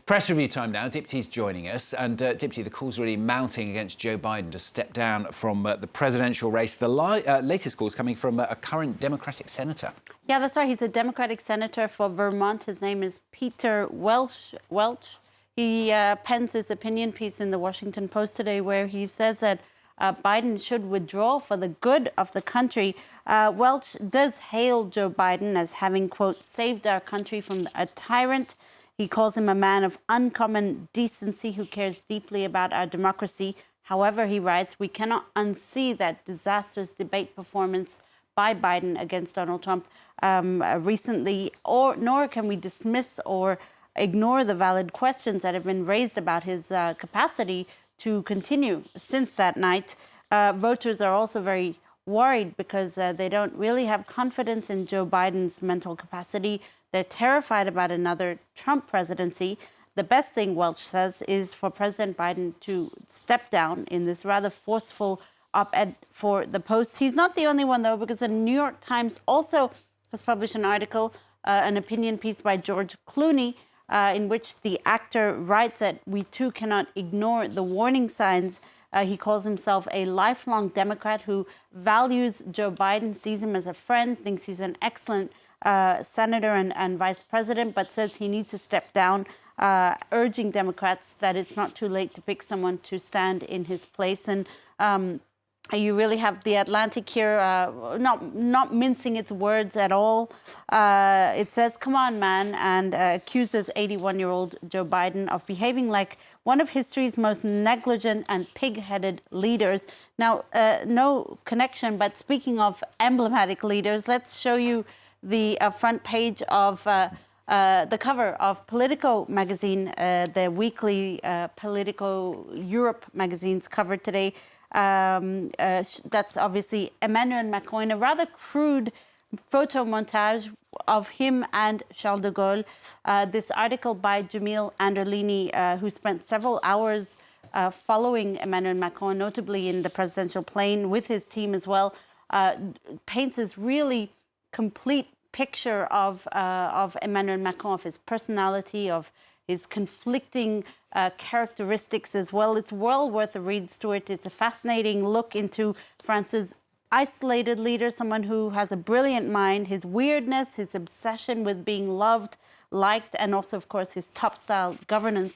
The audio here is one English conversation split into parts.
Press review time now. Dipty's joining us. And Dipty, the call's really mounting against Joe Biden to step down from the presidential race. The latest call is coming from a current Democratic senator. Yeah, that's right. He's a Democratic senator for Vermont. His name is Peter Welch. He pens his opinion piece in the Washington Post today where he says that Biden should withdraw for the good of the country. Welch does hail Joe Biden as having, quote, saved our country from a tyrant. He calls him a man of uncommon decency who cares deeply about our democracy. However, he writes, we cannot unsee that disastrous debate performance by Biden against Donald Trump recently, nor can we dismiss or ignore the valid questions that have been raised about his capacity to continue since that night. Voters are also very worried because they don't really have confidence in Joe Biden's mental capacity. They're terrified about another Trump presidency. The best thing, Welch says, is for President Biden to step down in this rather forceful op-ed for the Post. He's not the only one, though, because the New York Times also has published an article, an opinion piece by George Clooney, in which the actor writes that we too cannot ignore the warning signs. He calls himself a lifelong Democrat who values Joe Biden, sees him as a friend, thinks he's an excellent senator and vice president, but says he needs to step down, urging Democrats that it's not too late to pick someone to stand in his place. And you really have The Atlantic here, not mincing its words at all. It says, come on, man, and accuses 81-year-old Joe Biden of behaving like one of history's most negligent and pig-headed leaders. Now, no connection, but speaking of emblematic leaders, let's show you the front page of the cover of Politico magazine, the weekly Politico Europe magazine's cover today. That's obviously Emmanuel Macron, a rather crude photo montage of him and Charles de Gaulle. This article by Jamil Anderlini, who spent several hours following Emmanuel Macron, notably in the presidential plane with his team as well, paints this really complete picture of Emmanuel Macron, of his personality, of his conflicting characteristics as well. It's well worth a read, Stuart. It's a fascinating look into France's isolated leader, someone who has a brilliant mind, his weirdness, his obsession with being loved, liked, and also, of course, his top-down governance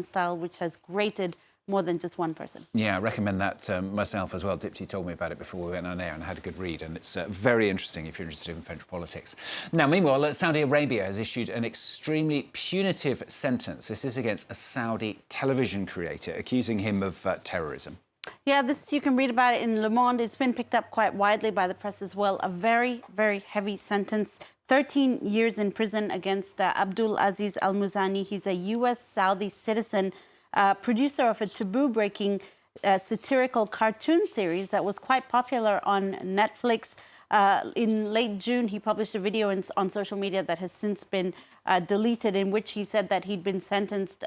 style, which has grated more than just one person. Yeah, I recommend that myself as well. Dipty told me about it before we went on air and had a good read, and it's very interesting if you're interested in French politics. Now, meanwhile, Saudi Arabia has issued an extremely punitive sentence. This is against a Saudi television creator, accusing him of terrorism. Yeah, this you can read about it in Le Monde. It's been picked up quite widely by the press as well. A very, very heavy sentence. 13 years in prison against Abdul Aziz Al Muzani. He's a U.S. Saudi citizen, producer of a taboo-breaking satirical cartoon series that was quite popular on Netflix. In late June, he published a video on social media that has since been deleted, in which he said that he'd been sentenced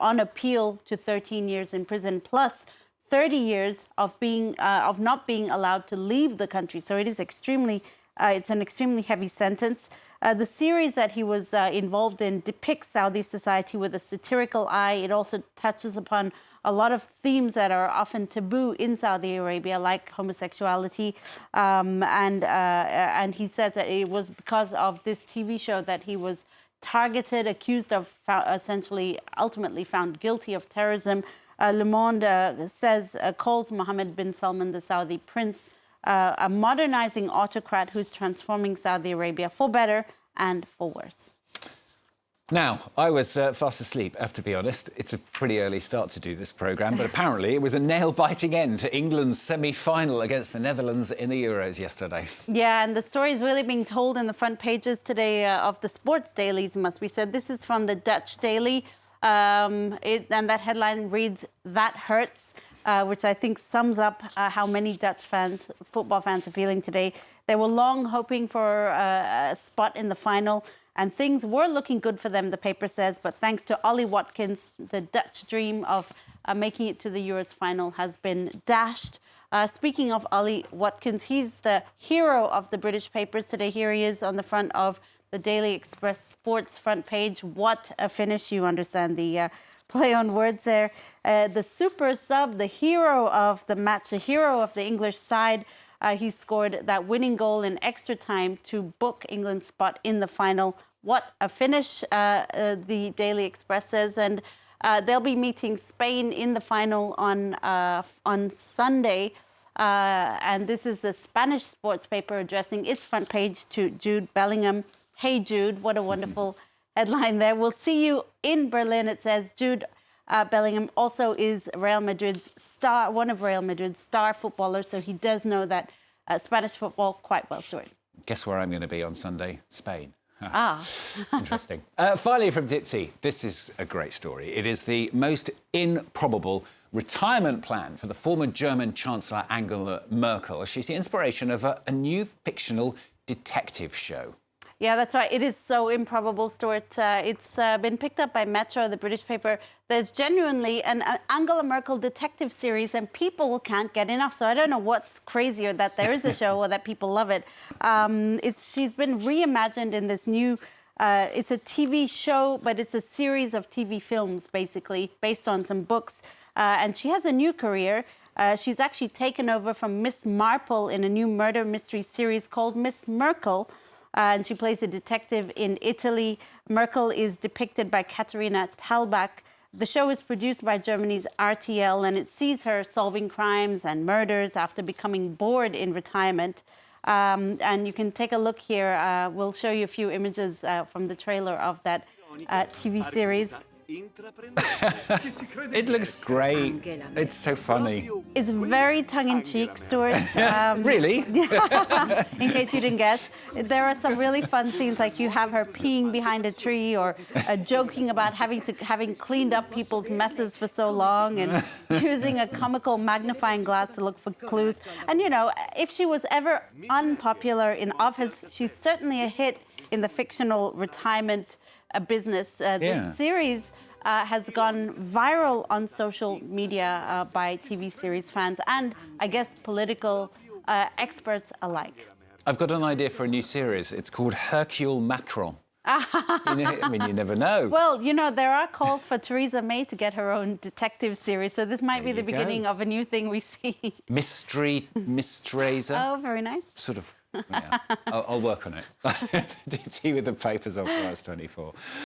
on appeal to 13 years in prison, plus 30 years of not being allowed to leave the country. So it is it's an extremely heavy sentence. The series that he was involved in depicts Saudi society with a satirical eye. It also touches upon a lot of themes that are often taboo in Saudi Arabia, like homosexuality. And he said that it was because of this TV show that he was targeted, accused of, essentially, ultimately found guilty of terrorism. Le Monde calls Mohammed bin Salman, the Saudi prince, a modernizing autocrat who's transforming Saudi Arabia for better and for worse. Now, I was fast asleep, I have to be honest. It's a pretty early start to do this programme, but apparently it was a nail-biting end to England's semi-final against the Netherlands in the Euros yesterday. Yeah, and the story is really being told in the front pages today of the sports dailies, must be said. This is from the Dutch Daily, and that headline reads, "That hurts," which I think sums up how many Dutch football fans are feeling today. They were long hoping for a spot in the final, and things were looking good for them, the paper says. But thanks to Ollie Watkins, the Dutch dream of making it to the Euros final has been dashed. Speaking of Ollie Watkins, he's the hero of the British papers today. Here he is on the front of the Daily Express sports front page. What a finish. You understand the play on words there. The super sub, the hero of the match, the hero of the English side. He scored that winning goal in extra time to book England's spot in the final. What a finish, the Daily Express says. And they'll be meeting Spain in the final on Sunday. And this is the Spanish sports paper addressing its front page to Jude Bellingham. Hey, Jude, what a wonderful headline there. We'll see you in Berlin, it says. Jude Bellingham also is Real Madrid's star, one of Real Madrid's star footballers, so he does know that Spanish football quite well, Stuart. Guess where I'm going to be on Sunday? Spain. Interesting. Finally from Dipti, this is a great story. It is the most improbable retirement plan for the former German Chancellor Angela Merkel. She's the inspiration of a new fictional detective show. Yeah, that's right. It is so improbable, Stuart. It's been picked up by Metro, the British paper. There's genuinely an Angela Merkel detective series and people can't get enough. So I don't know what's crazier, that there is a show or that people love it. She's been reimagined in this new, it's a TV show, but it's a series of TV films, basically, based on some books. And she has a new career. She's actually taken over from Miss Marple in a new murder mystery series called Miss Merkel. And she plays a detective in Italy. Merkel is depicted by Katharina Thalbach. The show is produced by Germany's RTL, and it sees her solving crimes and murders after becoming bored in retirement. And you can take a look here. We'll show you a few images from the trailer of that TV series. It looks great. It's so funny. It's very tongue-in-cheek, Stuart. Really? In case you didn't guess. There are some really fun scenes, like you have her peeing behind a tree or joking about having cleaned up people's messes for so long and using a comical magnifying glass to look for clues. And, you know, if she was ever unpopular in office, she's certainly a hit in the fictional retirement business. This series has gone viral on social media by TV series fans and, I guess, political experts alike. I've got an idea for a new series. It's called Hercule Macron. You never know. Well, you know, there are calls for Theresa May to get her own detective series, so this might be the beginning of a new thing we see. Mystery, Mistreza. Oh, very nice. Sort of, yeah. I'll work on it. Tea with the papers on France 24.